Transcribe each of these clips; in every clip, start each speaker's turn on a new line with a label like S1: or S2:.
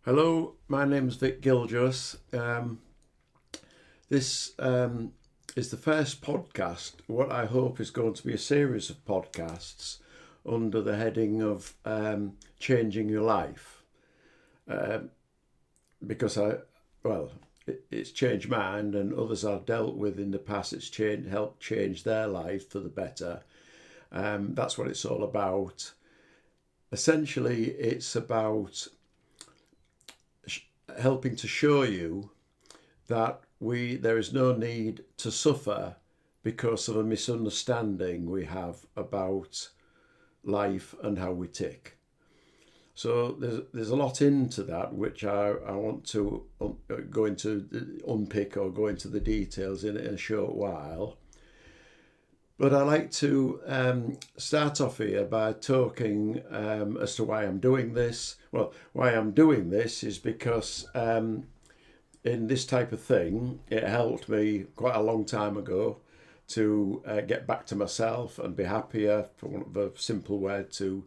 S1: Hello, my name's Vic Gilgis. This is the first podcast, what I hope is going to be a series of podcasts under the heading of changing your life. Because it's changed mine and others I've dealt with in the past, helped change their life for the better. That's what it's all about. Essentially, it's about helping to show you that there is no need to suffer because of a misunderstanding we have about life and how we tick. So there's a lot into that which I want to go into, unpick or go into the details in a short while. But I like to start off here by talking as to why I'm doing this. Well, why I'm doing this is because in this type of thing, it helped me quite a long time ago to get back to myself and be happier, for want of a simple word to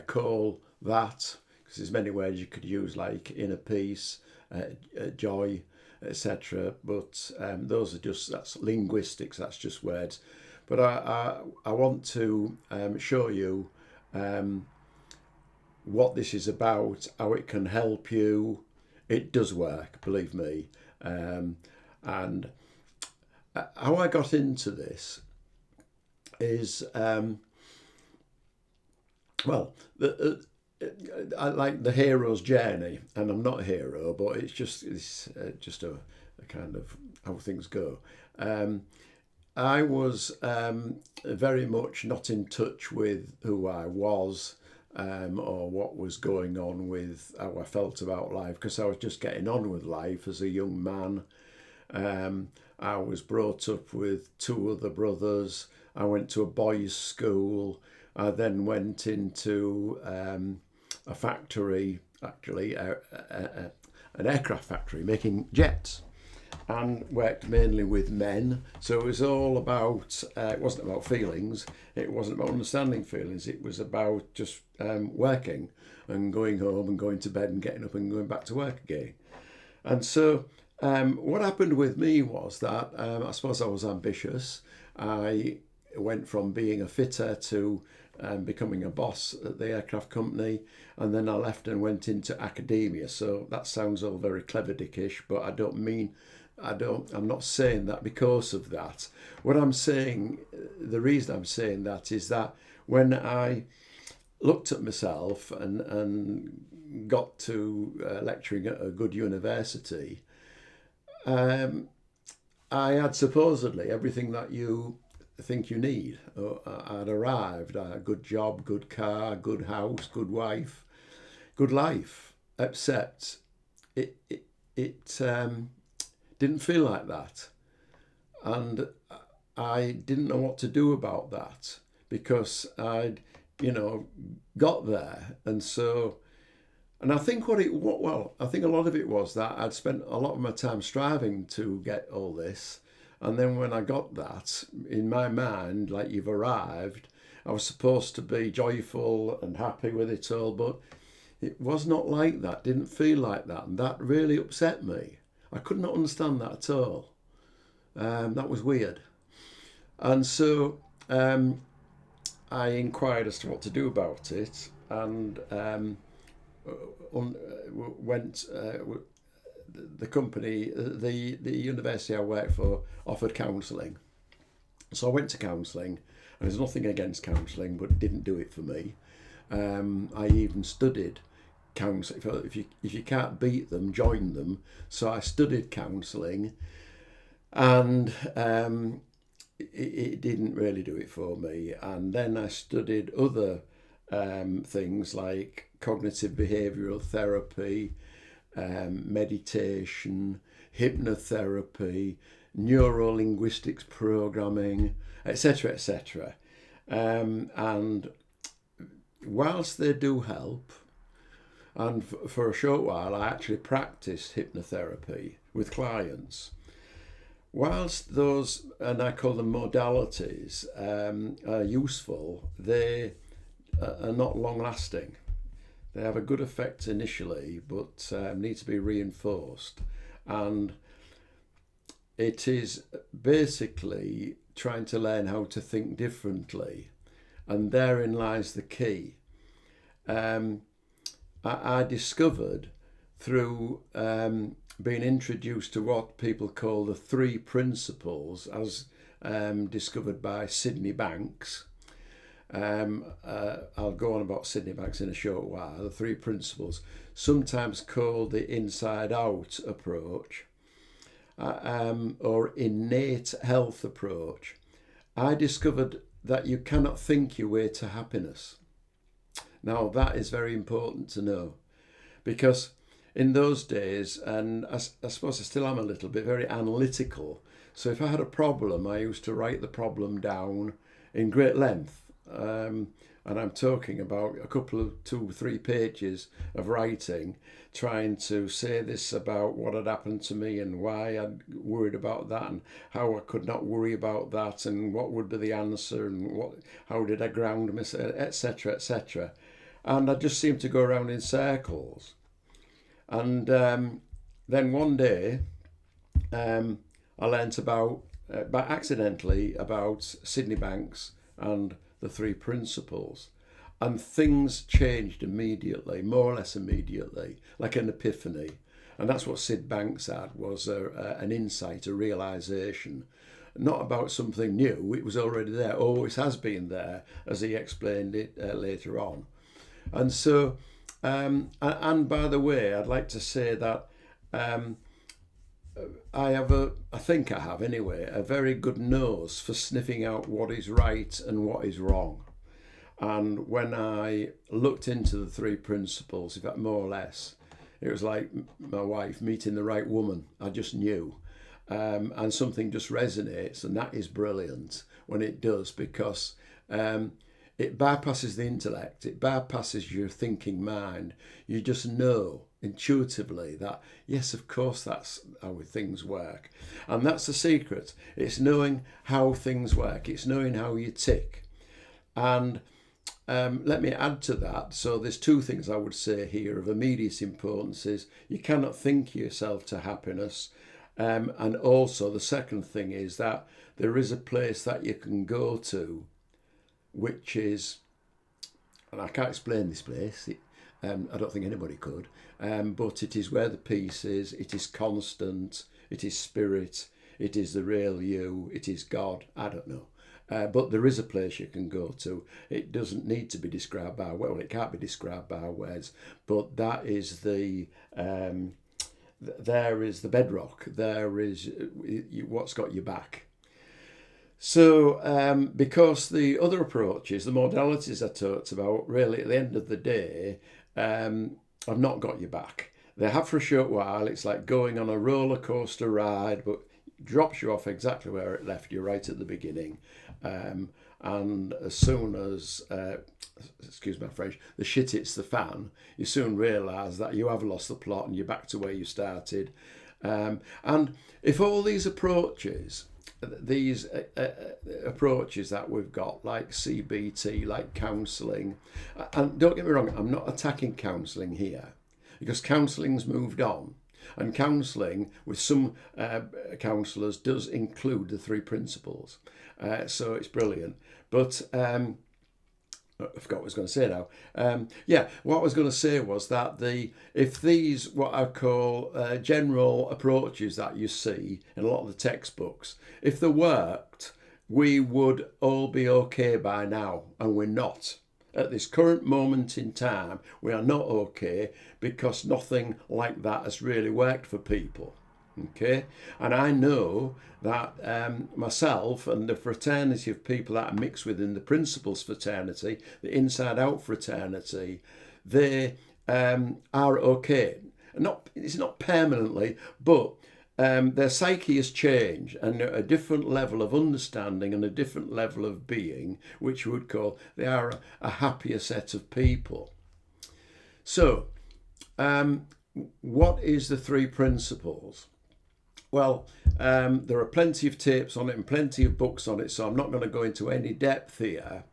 S1: call that, because there's many words you could use like inner peace, joy, etc. But that's linguistics, that's just words. But I want to show you what this is about, how it can help you. It does work, believe me. And how I got into this is, I like the hero's journey, and I'm not a hero, but it's just a kind of how things go. I was very much not in touch with who I was or what was going on with how I felt about life, because I was just getting on with life as a young man. I was brought up with two other brothers. I went to a boys' school. I then went into a factory, actually, an aircraft factory making jets, and worked mainly with men. So it was all about, it wasn't about feelings, it wasn't about understanding feelings, it was about just working and going home and going to bed and getting up and going back to work again. And so what happened with me was that I suppose I was ambitious. I went from being a fitter to becoming a boss at the aircraft company, and then I left and went into academia. So that sounds all very clever dickish, but I'm not saying that because of that. What I'm saying, the reason I'm saying that is that when I looked at myself and got to lecturing at a good university, I had supposedly everything that you think you need. I'd arrived. I had a good job, good car, good house, good wife, good life, except it didn't feel like that. And I didn't know what to do about that, because I'd, got there. And I think I think a lot of it was that I'd spent a lot of my time striving to get all this. And then when I got that, in my mind, like you've arrived, I was supposed to be joyful and happy with it all, but it was not like that, didn't feel like that. And that really upset me. I could not understand that at all. That was weird. And so I inquired as to what to do about it, and went. The company, the university I worked for, offered counselling. So I went to counselling, and there's nothing against counselling, but it didn't do it for me. I even studied counselling. If you can't beat them, join them. So I studied counselling, and it didn't really do it for me. And then I studied other things like cognitive behavioural therapy, meditation, hypnotherapy, neuro-linguistics programming, etc., etc. And whilst they do help, and for a short while I actually practiced hypnotherapy with clients, whilst those, and I call them modalities, are useful, they are not long lasting. They have a good effect initially, but need to be reinforced. And it is basically trying to learn how to think differently. And therein lies the key. I discovered through being introduced to what people call the three principles, as discovered by Sydney Banks. I'll go on about Sydney Banks in a short while. The three principles, sometimes called the inside-out approach or innate health approach. I discovered that you cannot think your way to happiness. Now, that is very important to know, because in those days, and I suppose I still am a little bit, very analytical. So if I had a problem, I used to write the problem down in great length. And I'm talking about a couple of 2-3 pages of writing, trying to say this about what had happened to me and why I'd worried about that and how I could not worry about that and what would be the answer and how did I ground myself, etc., etc. And I just seemed to go around in circles. And then one day I learnt about, by accidentally, about Sydney Banks and the three principles, and things changed immediately, more or less immediately, like an epiphany. And that's what Sid Banks had, was an insight, a realisation, not about something new. It was already there, always has been there, as he explained it later on. And so, and by the way, I'd like to say that I think I have anyway, a very good nose for sniffing out what is right and what is wrong. And when I looked into the three principles, in fact, more or less, it was like my wife meeting the right woman. I just knew. And something just resonates, and that is brilliant when it does, because it bypasses the intellect, it bypasses your thinking mind. You just know intuitively that, yes, of course, that's how things work. And that's the secret. It's knowing how things work. It's knowing how you tick. And let me add to that. So there's two things I would say here of immediate importance is you cannot think yourself to happiness. And also the second thing is that there is a place that you can go to, which is, and I can't explain this place, I don't think anybody could, but it is where the peace is, it is constant, it is spirit, it is the real you, it is God, I don't know. But there is a place you can go to. It doesn't need to be described by, well, it can't be described by words, but that is the, there is the bedrock, there is what's got your back. So, because the other approaches, the modalities I talked about, really at the end of the day, have not got your back. They have for a short while. It's like going on a roller coaster ride, but drops you off exactly where it left you right at the beginning. And as soon as, excuse my French, the shit hits the fan, you soon realise that you have lost the plot and you're back to where you started. And if all these approaches that we've got, like CBT, like counselling, and don't get me wrong, I'm not attacking counselling here, because counselling's moved on, and counselling with some counsellors does include the three principles, so it's brilliant. But I forgot what I was going to say now. What I was going to say was that if these, what I call general approaches that you see in a lot of the textbooks, if they worked, we would all be okay by now, and we're not. At this current moment in time, we are not okay, because nothing like that has really worked for people. Okay, and I know that myself and the fraternity of people that I mix with in the principles fraternity, the inside out fraternity, they are okay. It's not permanently, but their psyche has changed, and a different level of understanding and a different level of being, which we would call, they are a happier set of people. So, what is the three principles? Well, there are plenty of tapes on it and plenty of books on it, so I'm not going to go into any depth here,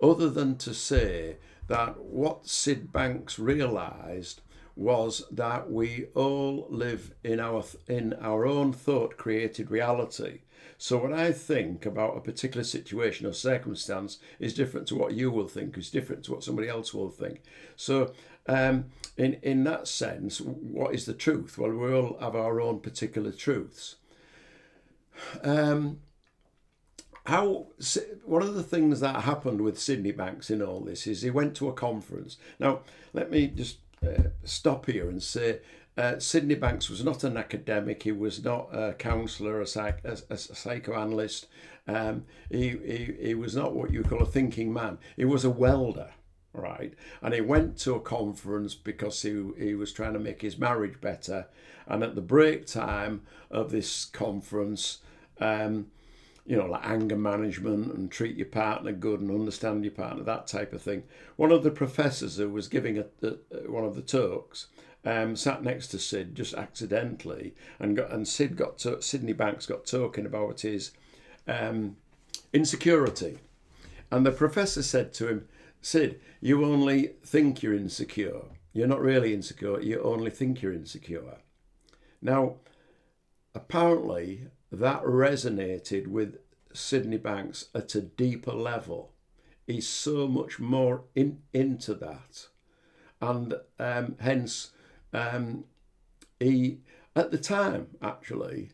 S1: other than to say that what Sid Banks realised was that we all live in our own thought created reality. So what I think about a particular situation or circumstance is different to what you will think, is different to what somebody else will think. So in that sense, what is the truth? Well, we all have our own particular truths. One of the things that happened with Sydney Banks in all this is he went to a conference. Now, let me just stop here and say Sydney Banks was not an academic. He was not a counsellor, a psychoanalyst. He was not what you call a thinking man. He was a welder, right? And he went to a conference because he was trying to make his marriage better. And at the break time of this conference, like anger management and treat your partner good and understand your partner, that type of thing. One of the professors who was giving one of the talks sat next to Sid just accidentally, and Sydney Banks got talking about his insecurity. And the professor said to him, "Sid, you only think you're insecure. You're not really insecure, you only think you're insecure." Now, apparently, that resonated with Sydney Banks at a deeper level. He's so much more into that. And hence, he, at the time, actually,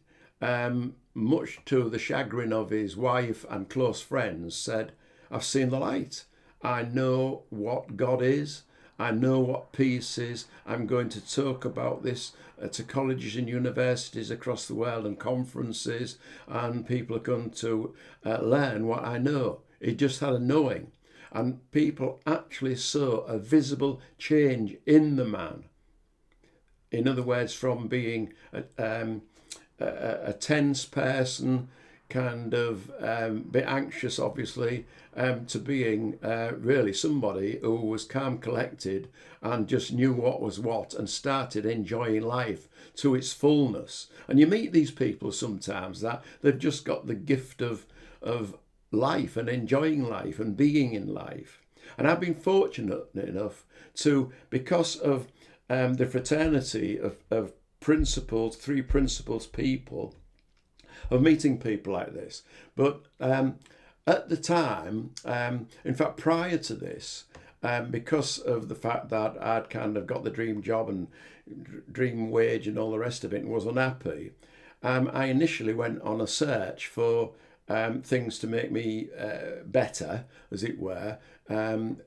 S1: much to the chagrin of his wife and close friends, said, "I've seen the light. I know what God is. I know what peace is. I'm going to talk about this to colleges and universities across the world and conferences, and people are going to learn what I know." He just had a knowing. And people actually saw a visible change in the man. In other words, from being a tense person, kind of a bit anxious, obviously, to being really somebody who was calm, collected, and just knew what was what, and started enjoying life to its fullness. And you meet these people sometimes that they've just got the gift of life and enjoying life and being in life. And I've been fortunate enough to, because of the fraternity of principles, three principles people, of meeting people like this. But at the time, in fact, prior to this, because of the fact that I'd kind of got the dream job and dream wage and all the rest of it and was unhappy, I initially went on a search for things to make me better, as it were,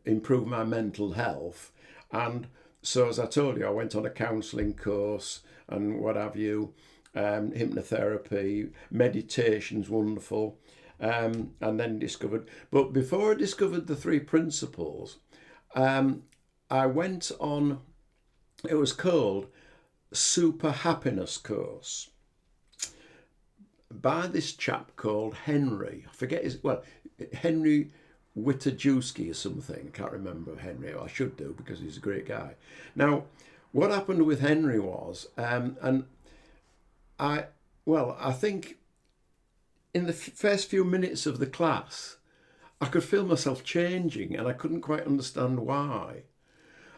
S1: improve my mental health. And so, as I told you, I went on a counselling course and what have you. Hypnotherapy, meditation's wonderful, and then discovered. But before I discovered the three principles, I went on. It was called Super Happiness Course by this chap called Henry. I forget Henry Witajewski or something. I can't remember Henry. I should do because he's a great guy. Now, what happened with Henry was, I think in the first few minutes of the class, I could feel myself changing and I couldn't quite understand why.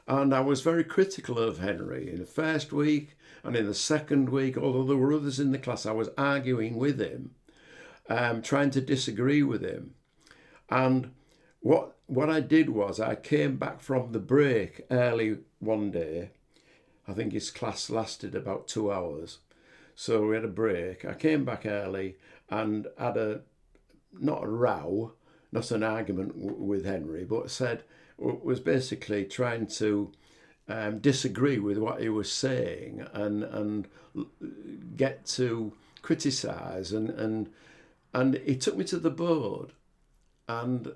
S1: And I was very critical of Henry in the first week and in the second week, although there were others in the class, I was arguing with him, trying to disagree with him. And what I did was I came back from the break early one day. I think his class lasted about 2 hours. So we had a break. I came back early and had not a row, not an argument with Henry, but was basically trying to disagree with what he was saying and get to criticise. And he took me to the board and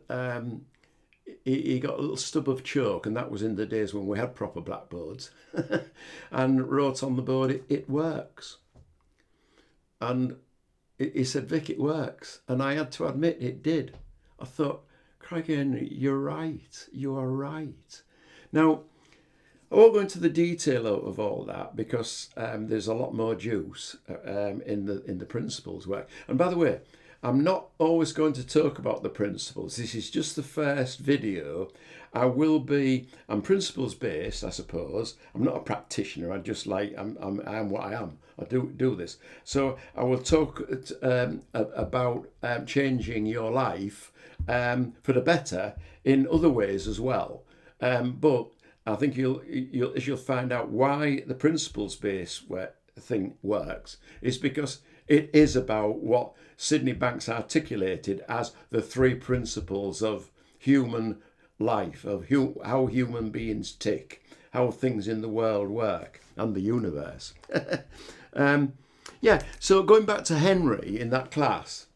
S1: he got a little stub of chalk, and that was in the days when we had proper blackboards, and wrote on the board, "It works." And he said, "Vic, it works." And I had to admit it did. I thought, "Crikey, Henry, you're right. You are right." Now, I won't go into the detail of all that because there's a lot more juice in the principles work. And by the way, I'm not always going to talk about the principles. This is just the first video. I'm principles based, I suppose. I'm not a practitioner. I just like I am what I am. I do this. So I will talk about changing your life for the better in other ways as well. But I think you'll find out why the principles based thing works is because it is about what Sydney Banks articulated as the three principles of human life, of how human beings tick, how things in the world work, and the universe. So going back to Henry in that class,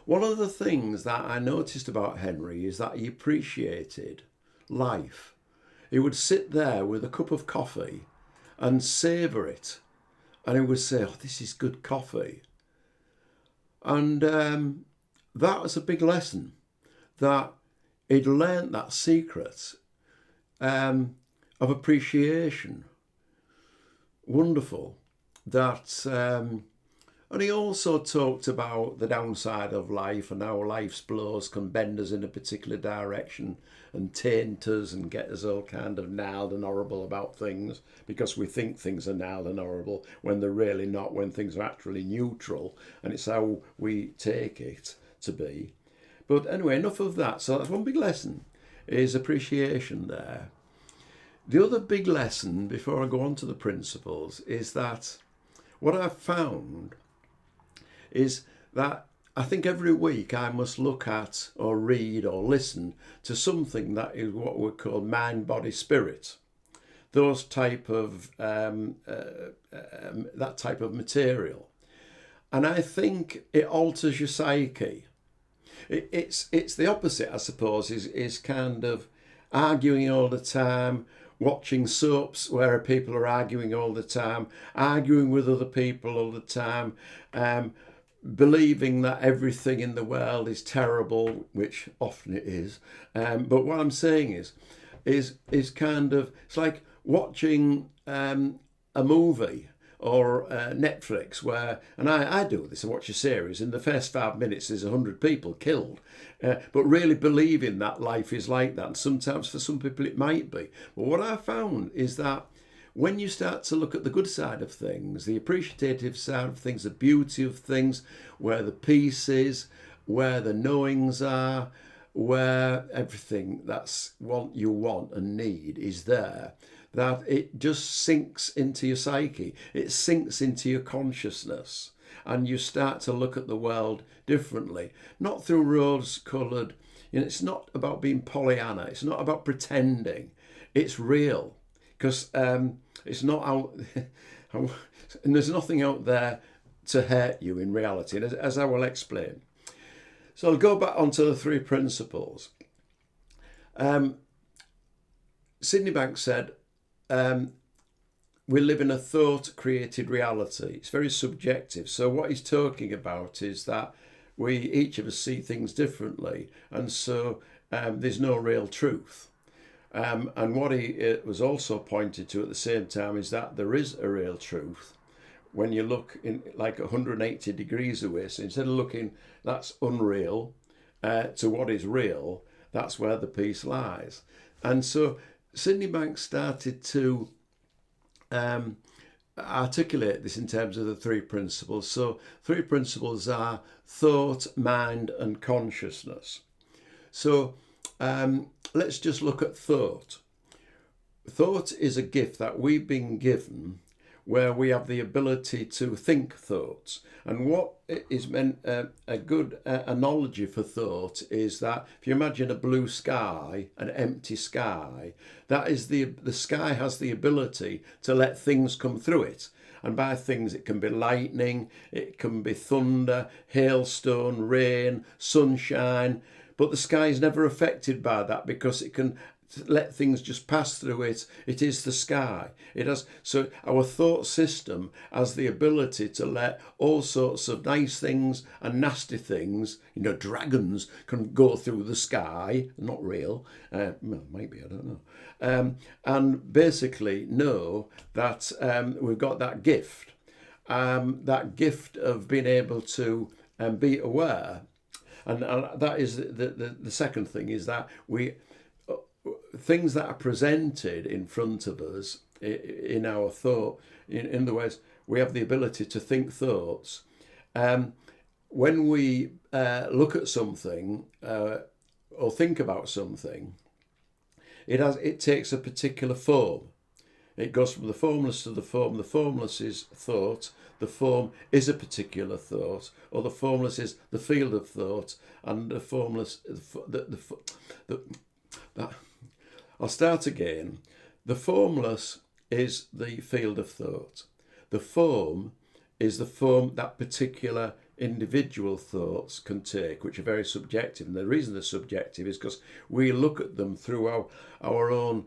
S1: one of the things that I noticed about Henry is that he appreciated life. He would sit there with a cup of coffee and savour it, and he would say, "Oh, this is good coffee." And that was a big lesson, that he'd learnt that secret of appreciation. Wonderful. That, and he also talked about the downside of life and how life's blows can bend us in a particular direction and taint us and get us all kind of gnarled and horrible about things because we think things are gnarled and horrible when they're really not, when things are actually neutral, and it's how we take it to be. But anyway, enough of that. So that's one big lesson, is appreciation there. The other big lesson, before I go on to the principles, is that what I've found is that I think every week I must look at or read or listen to something that is what we call mind, body, spirit. Those type of that type of material, and I think it alters your psyche. It's the opposite, I suppose. Is kind of arguing all the time, watching soaps where people are arguing all the time, arguing with other people all the time. Believing that everything in the world is terrible, which often it is. But what I'm saying is kind of, it's like watching a movie or Netflix where, and I do this, I watch a series, in the first 5 minutes there's 100 people killed, but really believing that life is like that. And sometimes for some people it might be. But what I found is that when you start to look at the good side of things, the appreciative side of things, the beauty of things, where the peace is, where the knowings are, where everything that's what you want and need is there, that it just sinks into your psyche, it sinks into your consciousness, and you start to look at the world differently, not through rose-coloured, it's not about being Pollyanna, it's not about pretending, it's real. Because it's not out, and there's nothing out there to hurt you in reality, and as I will explain. So I'll go back onto the three principles. Sydney Banks said, we live in a thought-created reality. It's very subjective. So what he's talking about is that each of us see things differently, and so there's no real truth. And what he was also pointed to at the same time is that there is a real truth when you look in like 180 degrees away. So instead of looking that's unreal to what is real, that's where the peace lies. And so Sydney Banks started to articulate this in terms of the three principles. So three principles are thought, mind, and consciousness. So let's just look at thought. Thought is a gift that we've been given where we have the ability to think thoughts. And what is meant a good analogy for thought is that if you imagine a blue sky, an empty sky, that is the sky has the ability to let things come through it. And by things, it can be lightning, it can be thunder, hailstone, rain, sunshine. But the sky is never affected by that because it can let things just pass through it. It is the sky. It has, so our thought system has the ability to let all sorts of nice things and nasty things, dragons can go through the sky, not real, well, maybe, I don't know, and basically know that we've got that gift of being able to be aware. And that is the second thing, is that we things that are presented in front of us in our thought, in the ways we have the ability to think thoughts. When we look at something or think about something, it takes a particular form. It goes from the formless to the form. The formless is thought. The form is a particular thought, or the formless is the field of thought, and the formless. I'll start again. The formless is the field of thought. The form is the form that particular individual thoughts can take, which are very subjective. And the reason they're subjective is because we look at them through our own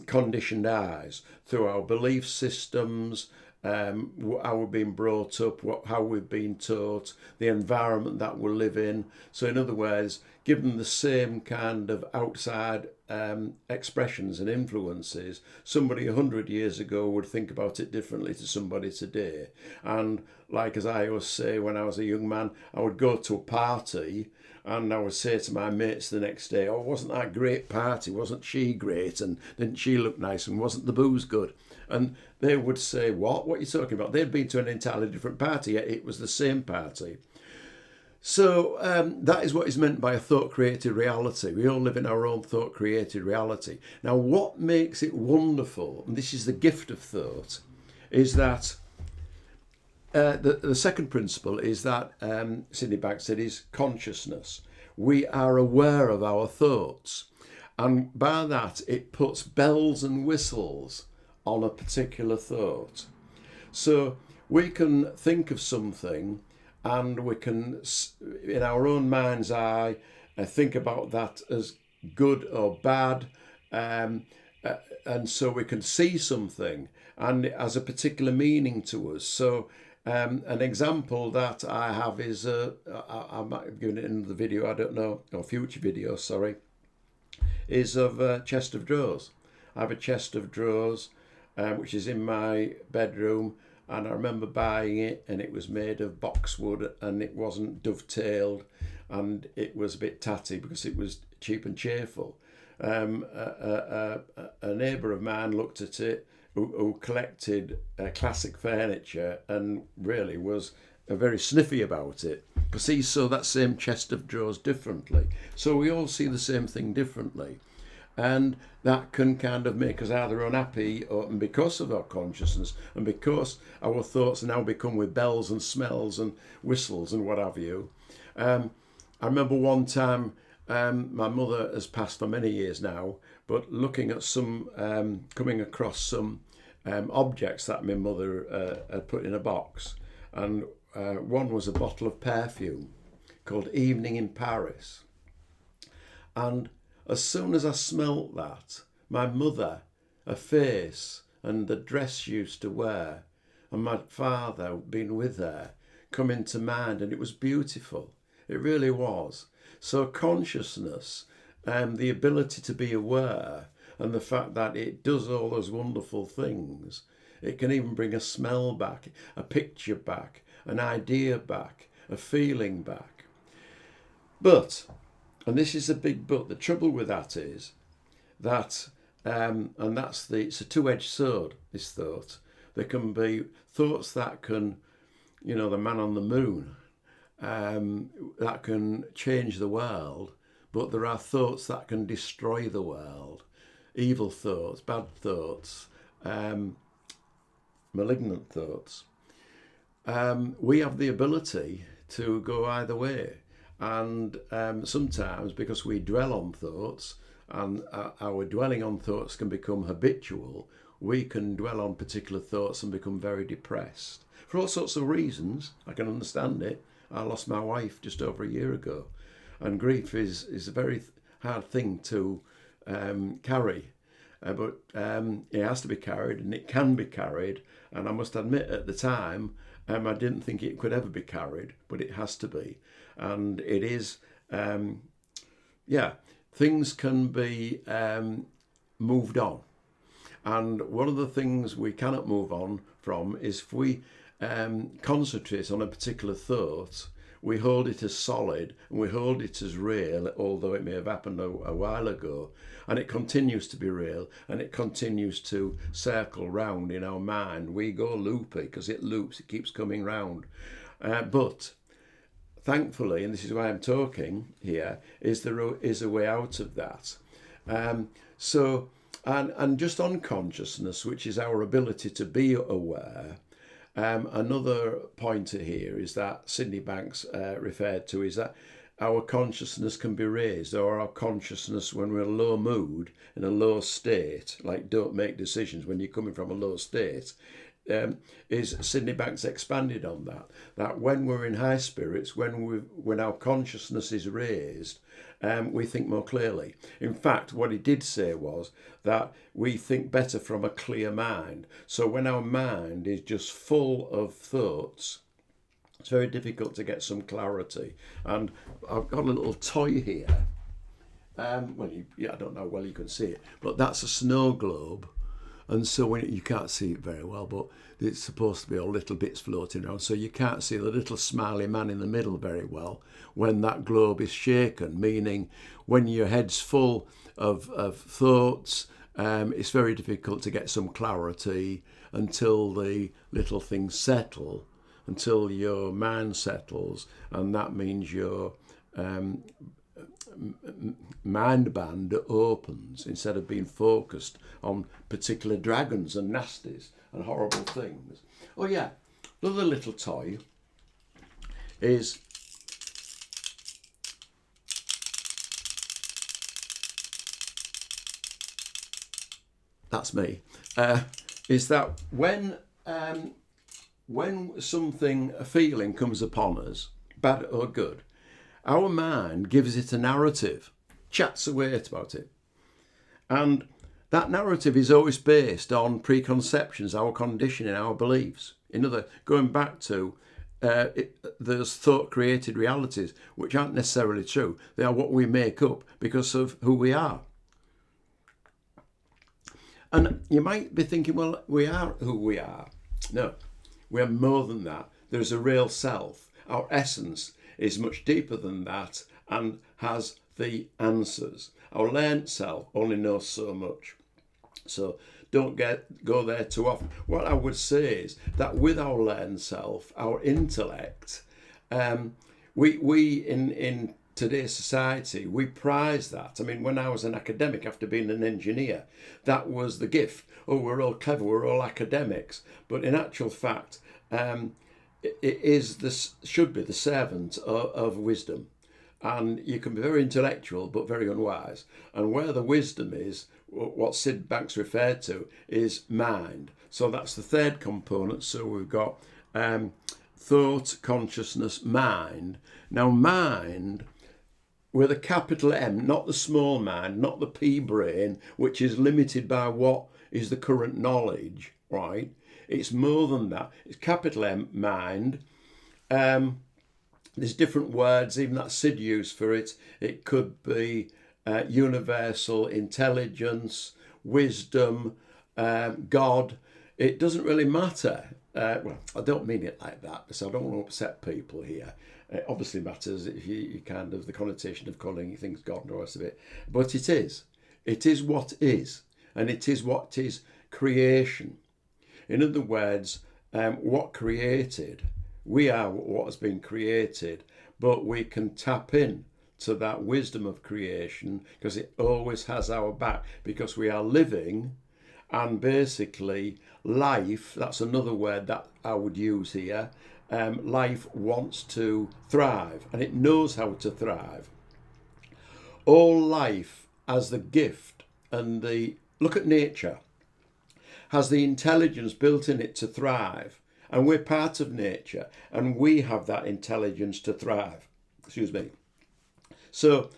S1: conditioned eyes, through our belief systems, how we've been brought up, how we've been taught, the environment that we live in. So in other words, given the same kind of outside expressions and influences, somebody 100 years ago would think about it differently to somebody today. And like as I always say, when I was a young man, I would go to a party and I would say to my mates the next day, oh, wasn't that a great party? Wasn't she great? And didn't she look nice? And wasn't the booze good? And they would say, what? What are you talking about? They'd been to an entirely different party, yet it was the same party. So that is what is meant by a thought-created reality. We all live in our own thought-created reality. Now, what makes it wonderful, and this is the gift of thought, is that the second principle is that Sidney Banks said is consciousness. We are aware of our thoughts. And by that, it puts bells and whistles on a particular thought. So we can think of something and we can, in our own mind's eye, think about that as good or bad. And so we can see something and it has a particular meaning to us. So an example that I have is, I might have given it in the video, I don't know, or future video, sorry, is of a chest of drawers. I have a chest of drawers which is in my bedroom, and I remember buying it and it was made of boxwood and it wasn't dovetailed and it was a bit tatty because it was cheap and cheerful. A neighbour of mine looked at it who collected classic furniture and really was very sniffy about it because he saw that same chest of drawers differently. So we all see the same thing differently. And that can kind of make us either unhappy or because of our consciousness and because our thoughts now become with bells and smells and whistles and what have you. I remember one time, my mother has passed for many years now, but looking at some, coming across some objects that my mother had put in a box. And one was a bottle of perfume called Evening in Paris. And as soon as I smelt that, my mother, her face and the dress she used to wear, and my father being with her, come into mind, and it was beautiful. It really was. So consciousness, the ability to be aware, and the fact that it does all those wonderful things. It can even bring a smell back, a picture back, an idea back, a feeling back. But, and this is a big but, the trouble with that is that, it's a two-edged sword, this thought. There can be thoughts that can, the man on the moon, that can change the world, but there are thoughts that can destroy the world. Evil thoughts, bad thoughts, malignant thoughts. We have the ability to go either way. And sometimes, because we dwell on thoughts and our dwelling on thoughts can become habitual, we can dwell on particular thoughts and become very depressed. For all sorts of reasons, I can understand it. I lost my wife just over a year ago. And grief is a very hard thing to carry. But it has to be carried and it can be carried. And I must admit at the time, I didn't think it could ever be carried, but it has to be. And it is, things can be moved on. And one of the things we cannot move on from is if we concentrate on a particular thought, we hold it as solid and we hold it as real, although it may have happened a while ago, and it continues to be real and it continues to circle round in our mind. We go loopy because it loops, it keeps coming round. But thankfully, and this is why I'm talking here, is there is a way out of that. And just on consciousness, which is our ability to be aware. Another pointer here is that Sydney Banks referred to is that our consciousness can be raised, or our consciousness when we're in a low mood, in a low state, like don't make decisions when you're coming from a low state, is Sydney Banks expanded on that. That when we're in high spirits, when our consciousness is raised, we think more clearly. In fact, what he did say was that we think better from a clear mind. So when our mind is just full of thoughts, it's very difficult to get some clarity. And I've got a little toy here. I don't know how well you can see it, but that's a snow globe. And so when you can't see it very well, but it's supposed to be all little bits floating around, so you can't see the little smiley man in the middle very well when that globe is shaken, meaning when your head's full of thoughts, it's very difficult to get some clarity until the little things settle, until your mind settles, and that means your mind band opens instead of being focused on particular dragons and nasties and horrible things. Oh yeah, another little toy is that's me. Is that when a feeling comes upon us, bad or good, our mind gives it a narrative, chats away about it. And that narrative is always based on preconceptions, our conditioning, our beliefs. Going back to those thought-created realities, which aren't necessarily true. They are what we make up because of who we are. And you might be thinking, well, we are who we are. No, we are more than that. There's a real self. Our essence is much deeper than that and has the answers. Our learned self only knows so much. So don't go there too often. What I would say is that with our learned self, our intellect, we in today's society, we prize that. I mean, when I was an academic after being an engineer, that was the gift. Oh, we're all clever, we're all academics. But in actual fact, should be the servant of wisdom. And you can be very intellectual but very unwise. And where the wisdom is, what Sid Banks referred to, is mind. So that's the third component. So we've got thought, consciousness, mind. Now mind with a capital M, not the small mind, not the pea brain, which is limited by what is the current knowledge, right? It's more than that. It's capital M, mind. There's different words, even that Sid used for it. It could be universal intelligence, wisdom, God. It doesn't really matter. Well, I don't mean it like that, because I don't want to upset people here. It obviously matters if you kind of the connotation of calling things God and all the rest of it. But it is. It is what is. And it is what is creation. In other words, what created, we are what has been created, but we can tap in to that wisdom of creation because it always has our back, because we are living, and basically life, that's another word that I would use here, life wants to thrive and it knows how to thrive. All life has the gift and look at nature, has the intelligence built in it to thrive, and we're part of nature and we have that intelligence to thrive. Excuse me. So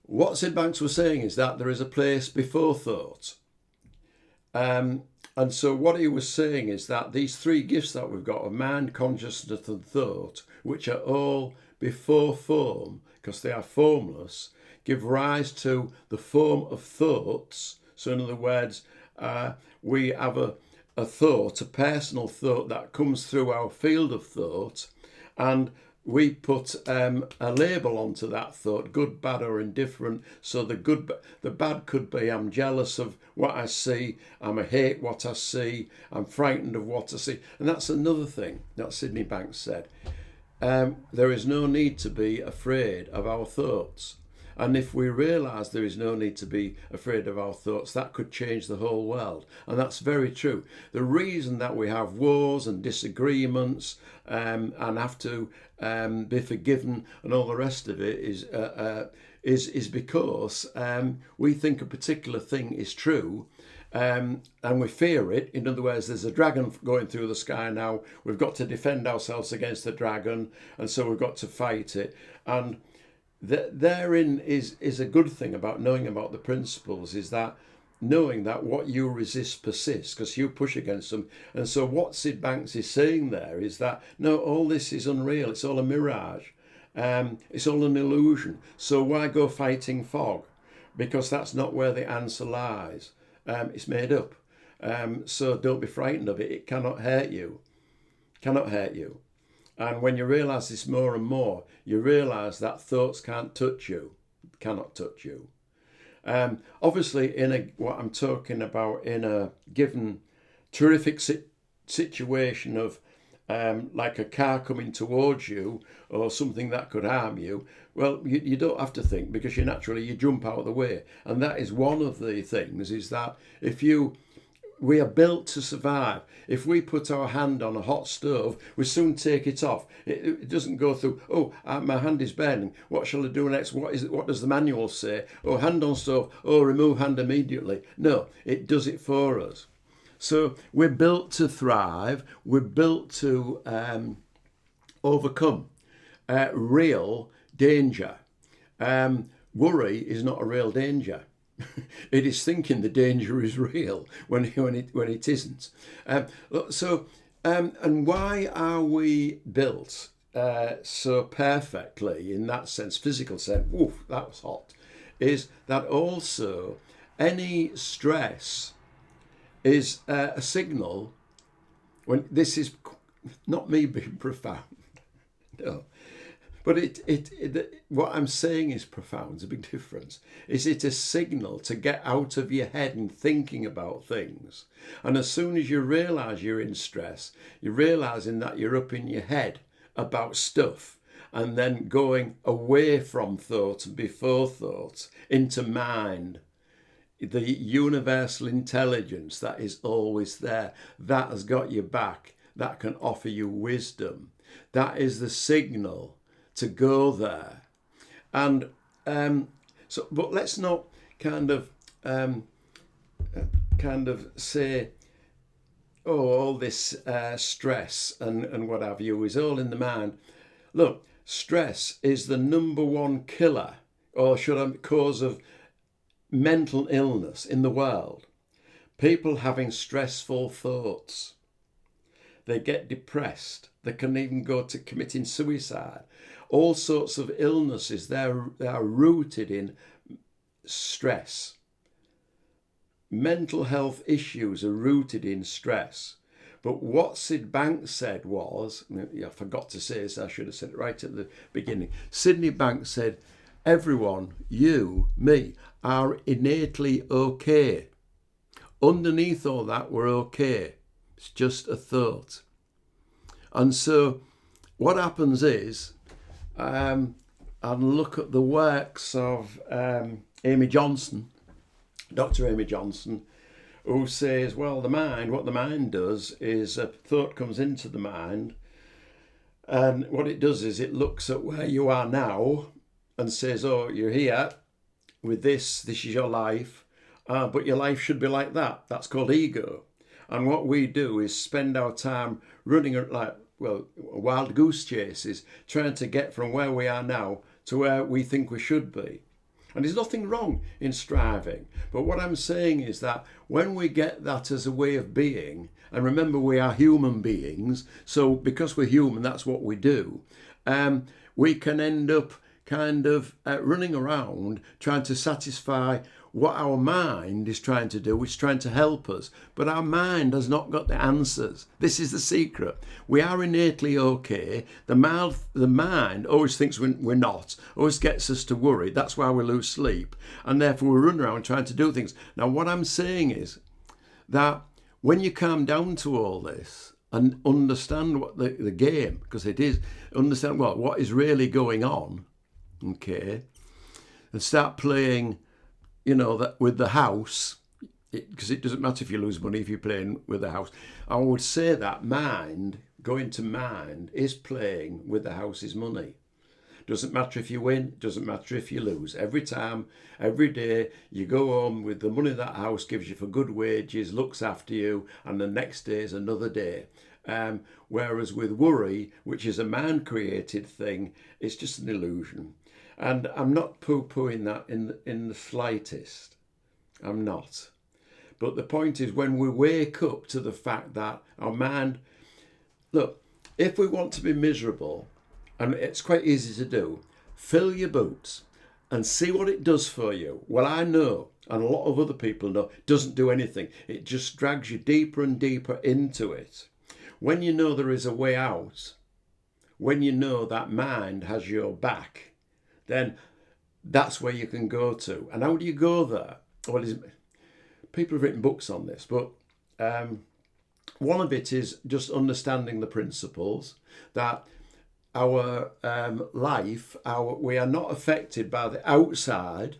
S1: what Sid Banks was saying is that there is a place before thought. And so what he was saying is that these three gifts that we've got of mind, consciousness and thought, which are all before form, because they are formless, give rise to the form of thoughts. So in other words, we have a thought, a personal thought that comes through our field of thought, and we put a label onto that thought, good, bad, or indifferent. So the bad could be I'm jealous of what I see, I hate what I see, I'm frightened of what I see. And that's another thing that Sydney Banks said. There is no need to be afraid of our thoughts. And if we realise there is no need to be afraid of our thoughts, that could change the whole world. And that's very true. The reason that we have wars and disagreements and have to be forgiven and all the rest of it is because we think a particular thing is true. And we fear it. In other words, there's a dragon going through the sky now. We've got to defend ourselves against the dragon, and so we've got to fight it. And therein is a good thing about knowing about the principles, is that knowing that what you resist persists because you push against them. And so what Sid Banks is saying there is that, no, all this is unreal. It's all a mirage. It's all an illusion. So why go fighting fog? Because that's not where the answer lies. It's made up. So don't be frightened of it. It cannot hurt you. Cannot hurt you. And when you realise this more and more, you realise that thoughts can't touch you. Cannot touch you. Obviously, what I'm talking about, in a given terrific situation of like a car coming towards you or something that could harm you, well, you don't have to think, because you jump out of the way. And that is one of the things, is that we are built to survive. If we put our hand on a hot stove, we soon take it off. It doesn't go through, my hand is burning, what shall I do next? What does the manual say? Oh, hand on stove, remove hand immediately. No, it does it for us. So we're built to thrive. We're built to overcome real danger. Worry is not a real danger. It is thinking the danger is real when it isn't. And why are we built so perfectly in that sense, physical sense? Oof, that was hot. Is that also any stress is a signal? When this is not me being profound, no. But what I'm saying is profound. It's a big difference. Is it a signal to get out of your head and thinking about things? And as soon as you realise you're in stress, you're realising that you're up in your head about stuff, and then going away from thought and before thought into mind. The universal intelligence that is always there, that has got your back, that can offer you wisdom. That is the signal to go there. And but let's not kind of say, all this stress and what have you is all in the mind. Look, stress is the number one killer, or cause of mental illness in the world. People having stressful thoughts. They get depressed. They can even go to committing suicide. All sorts of illnesses, they are rooted in stress. Mental health issues are rooted in stress. But what Sid Banks said was, I forgot to say this, I should have said it right at the beginning. Sydney Banks said, everyone, you, me, are innately okay. Underneath all that, we're okay. It's just a thought. And so what happens is, and look at the works of Amy Johnson, Dr. Amy Johnson, who says, well, what the mind does is a thought comes into the mind, and what it does is it looks at where you are now and says, oh, you're here with this is your life, but your life should be like that. That's called ego. And what we do is spend our time running wild goose chases, trying to get from where we are now to where we think we should be. And there's nothing wrong in striving. But what I'm saying is that when we get that as a way of being, and remember we are human beings, so because we're human, that's what we do, we can end up kind of running around trying to satisfy what our mind is trying to do, is trying to help us, but our mind has not got the answers. This is the secret. We are innately okay. The mind always thinks we're not, always gets us to worry. That's why we lose sleep, and therefore we run around trying to do things. Now, what I'm saying is that when you calm down to all this and understand what the game, because it is, understand what is really going on, okay, and start playing, that with the house, because it doesn't matter if you lose money if you're playing with the house. I would say that going to mind is playing with the house's money. Doesn't matter if you win, doesn't matter if you lose. Every time, every day, you go home with the money that house gives you for good wages, looks after you, and the next day is another day. Whereas with worry, which is a man-created thing, it's just an illusion. And I'm not poo-pooing that in the slightest. I'm not. But the point is, when we wake up to the fact that our mind... Look, if we want to be miserable, and it's quite easy to do, fill your boots and see what it does for you. Well, I know, and a lot of other people know, it doesn't do anything. It just drags you deeper and deeper into it. When you know there is a way out, when you know that mind has your back, then that's where you can go to. And how do you go there? Well, people have written books on this, but one of it is just understanding the principles that our life, we are not affected by the outside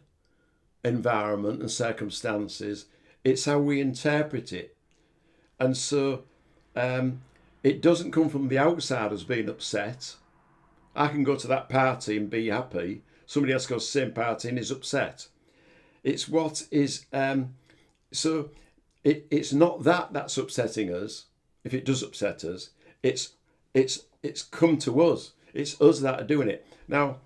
S1: environment and circumstances. It's how we interpret it. And so it doesn't come from the outside as being upset. I can go to that party and be happy. Somebody else goes to the same party and is upset. It's what is... so it's not that's upsetting us. If it does upset us, it's come to us. It's us that are doing it. Now,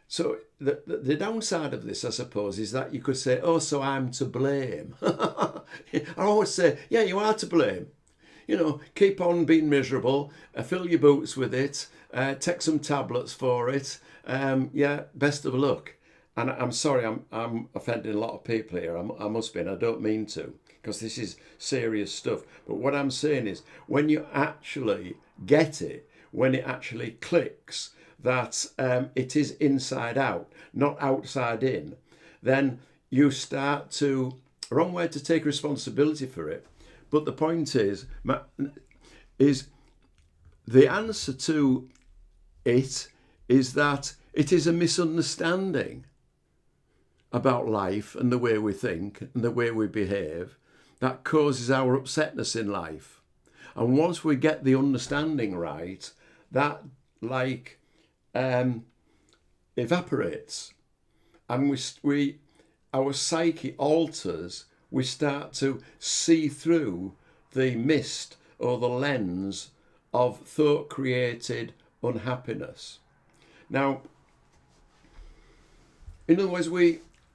S1: so the downside of this, I suppose, is that you could say, oh, so I'm to blame. I always say, yeah, you are to blame. Keep on being miserable, fill your boots with it, take some tablets for it. Best of luck. And I'm sorry, I'm offending a lot of people here. I must be, and I don't mean to, because this is serious stuff. But what I'm saying is, when you actually get it, when it actually clicks that it is inside out, not outside in, then you start to, wrong way to take responsibility for it. But the point is the answer to it is that it is a misunderstanding about life and the way we think and the way we behave that causes our upsetness in life. And once we get the understanding right, that evaporates, and our psyche alters. We start to see through the mist or the lens of thought-created unhappiness. Now, in other words,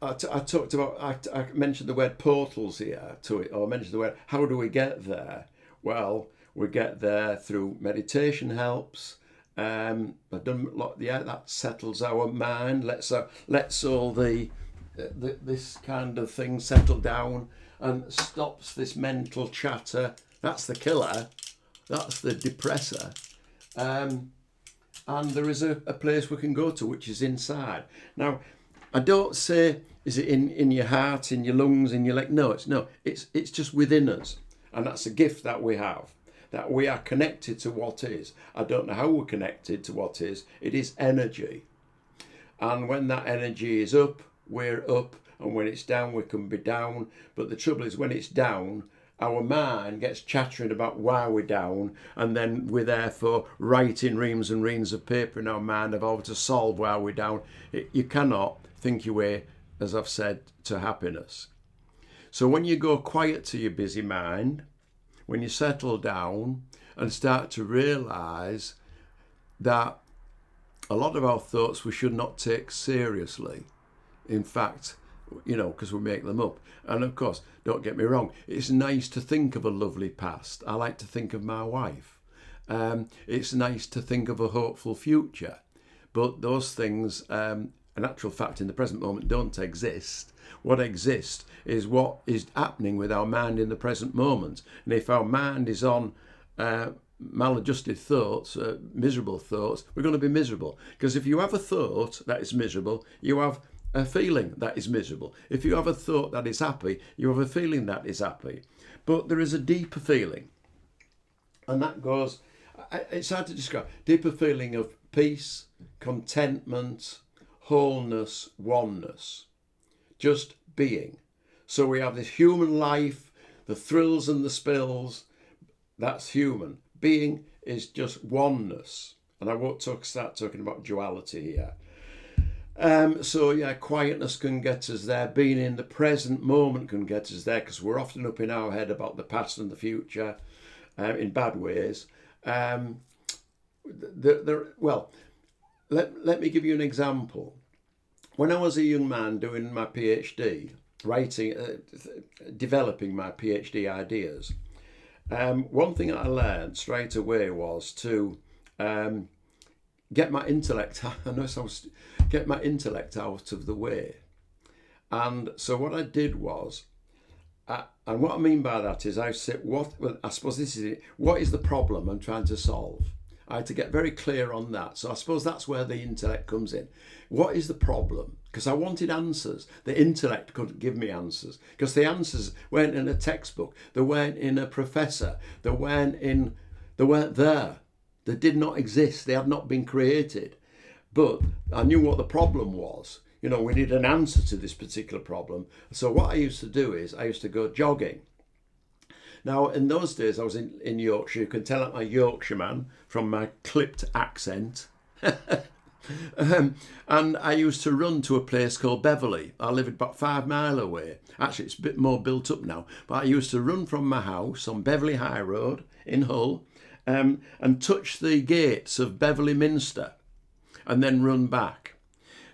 S1: I mentioned the word portals here to it, or mentioned the word, how do we get there? Well, we get there through meditation helps. I've done a lot. Yeah, that settles our mind. Let's all this kind of thing settle down and stops this mental chatter. That's the killer. That's the depressor. And there is a place we can go to, which is inside. Now, I don't say, is it in your heart, in your lungs, in your leg? No, it's just within us. And that's a gift that we have, that we are connected to what is. I don't know how we're connected to what is. It is energy. And when that energy is up, we're up. And when it's down, we can be down. But the trouble is, when it's down, our mind gets chattering about why we're down, and then we're therefore writing reams and reams of paper in our mind of how to solve why we're down. You cannot think your way, as I've said, to happiness. So when you go quiet to your busy mind, when you settle down and start to realise that a lot of our thoughts we should not take seriously. In fact, because we make them up. And of course, don't get me wrong, it's nice to think of a lovely past. I like to think of my wife. It's nice to think of a hopeful future. But those things in actual fact in the present moment don't exist. What exists is what is happening with our mind in the present moment. And if our mind is on maladjusted thoughts, miserable thoughts, we're going to be miserable. Because if you have a thought that is miserable, you have a feeling that is miserable. If you have a thought that is happy, you have a feeling that is happy. But there is a deeper feeling. And that goes, it's hard to describe, deeper feeling of peace, contentment, wholeness, oneness, just being. So we have this human life, the thrills and the spills, that's human. Being is just oneness. And I won't start talking about duality here. So yeah, quietness can get us there. Being in the present moment can get us there, because we're often up in our head about the past and the future in bad ways. Well, let me give you an example. When I was a young man doing my PhD, developing my PhD ideas, one thing I learned straight away was to get my intellect. Get my intellect out of the way. And so what I did was, and what I mean by that is I said, I suppose this is it. What is the problem I'm trying to solve? I had to get very clear on that. So I suppose that's where the intellect comes in. What is the problem? Because I wanted answers. The intellect couldn't give me answers, because the answers weren't in a textbook. They weren't in a professor. They weren't there. They did not exist. They had not been created. But I knew what the problem was. We need an answer to this particular problem. So what I used to do is I used to go jogging. Now, in those days, I was in Yorkshire. You can tell I'm a Yorkshireman from my clipped accent. And I used to run to a place called Beverley. I live about 5 miles away. Actually, it's a bit more built up now. But I used to run from my house on Beverley High Road in Hull and touch the gates of Beverley Minster and then run back.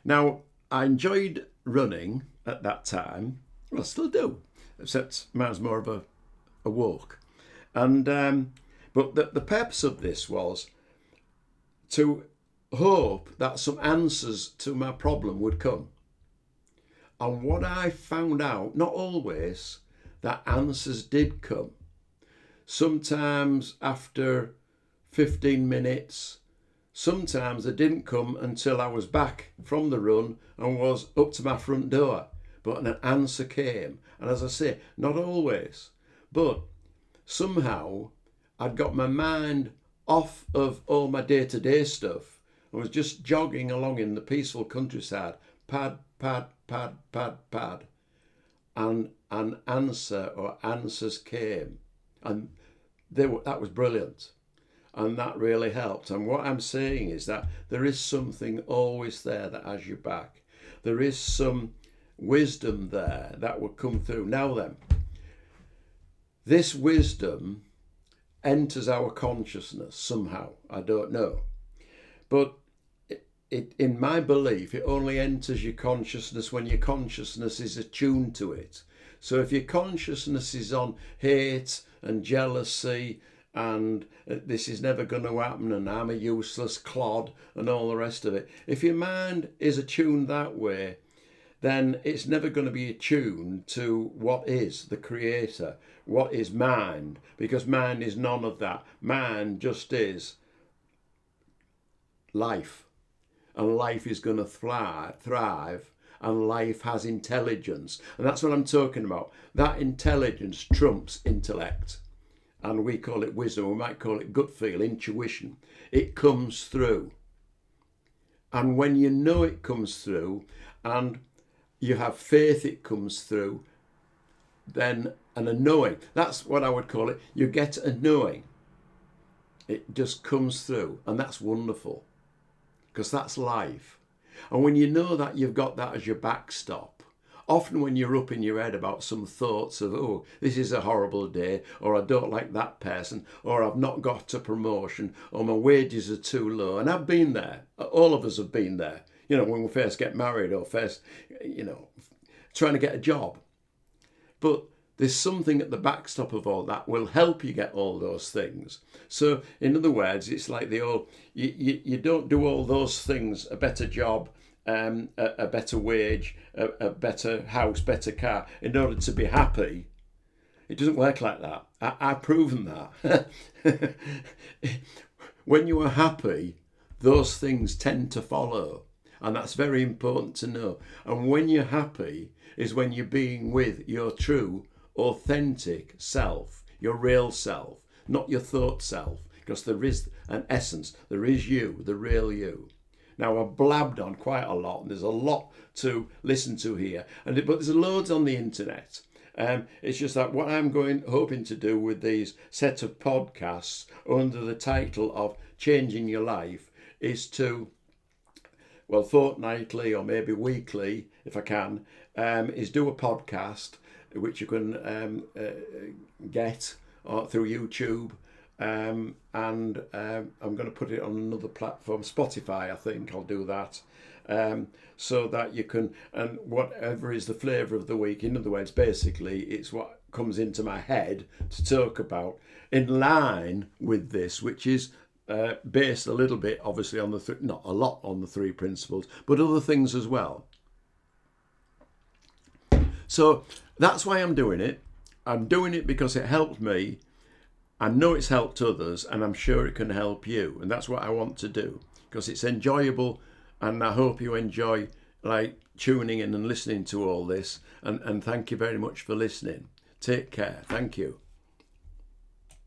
S1: Now, I enjoyed running at that time. Well, I still do, except mine's more of a walk. And but the purpose of this was to hope that some answers to my problem would come. And what I found out, not always, that answers did come. Sometimes after 15 minutes, sometimes they didn't come until I was back from the run and was up to my front door. But an answer came. And as I say, not always. But somehow I'd got my mind off of all my day-to-day stuff. I was just jogging along in the peaceful countryside. Pad, pad, pad, pad, pad. And an answer or answers came. And that was brilliant. And that really helped. And what I'm saying is that there is something always there that has your back. There is some wisdom there that will come through. Now then, this wisdom enters our consciousness somehow. I don't know. But in my belief, it only enters your consciousness when your consciousness is attuned to it. So if your consciousness is on hate and jealousy and this is never going to happen and I'm a useless clod and all the rest of it, if your mind is attuned that way, then it's never going to be attuned to what is the creator, what is mind, because mind is none of that. Mind just is life, and life is going to thrive, and life has intelligence. And that's what I'm talking about. That intelligence trumps intellect. And we call it wisdom. We might call it gut feel, intuition. It comes through. And when you know it comes through and you have faith it comes through, then a knowing. That's what I would call it. You get a knowing. It just comes through. And that's wonderful. Because that's life. And when you know that you've got that as your backstop, often when you're up in your head about some thoughts of, oh, this is a horrible day, or I don't like that person, or I've not got a promotion, or my wages are too low. And I've been there. All of us have been there. When we first get married or first, trying to get a job. But there's something at the backstop of all that will help you get all those things. So in other words, it's like the old, you don't do all those things, a better job, a better wage, a better house, better car in order to be happy. It doesn't work like that. I've proven that. When you are happy, those things tend to follow. And that's very important to know. And when you're happy is when you're being with your true, authentic self, your real self, not your thought self. Because there is an essence, there is you, the real you. Now, I've blabbed on quite a lot, and there's a lot to listen to here, but there's loads on the internet. It's just that what I'm hoping to do with these set of podcasts under the title of Changing Your Life is to, well, fortnightly or maybe weekly, if I can, is do a podcast which you can get through YouTube. And I'm going to put it on another platform, Spotify, I think I'll do that, so that you can, and whatever is the flavour of the week, in other words, basically it's what comes into my head to talk about in line with this, which is based a little bit, obviously, on not a lot on the three principles, but other things as well. So that's why I'm doing it. I'm doing it because it helped me. I know it's helped others, and I'm sure it can help you. And that's what I want to do, because it's enjoyable, and I hope you enjoy tuning in and listening to all this. And thank you very much for listening. Take care. Thank you.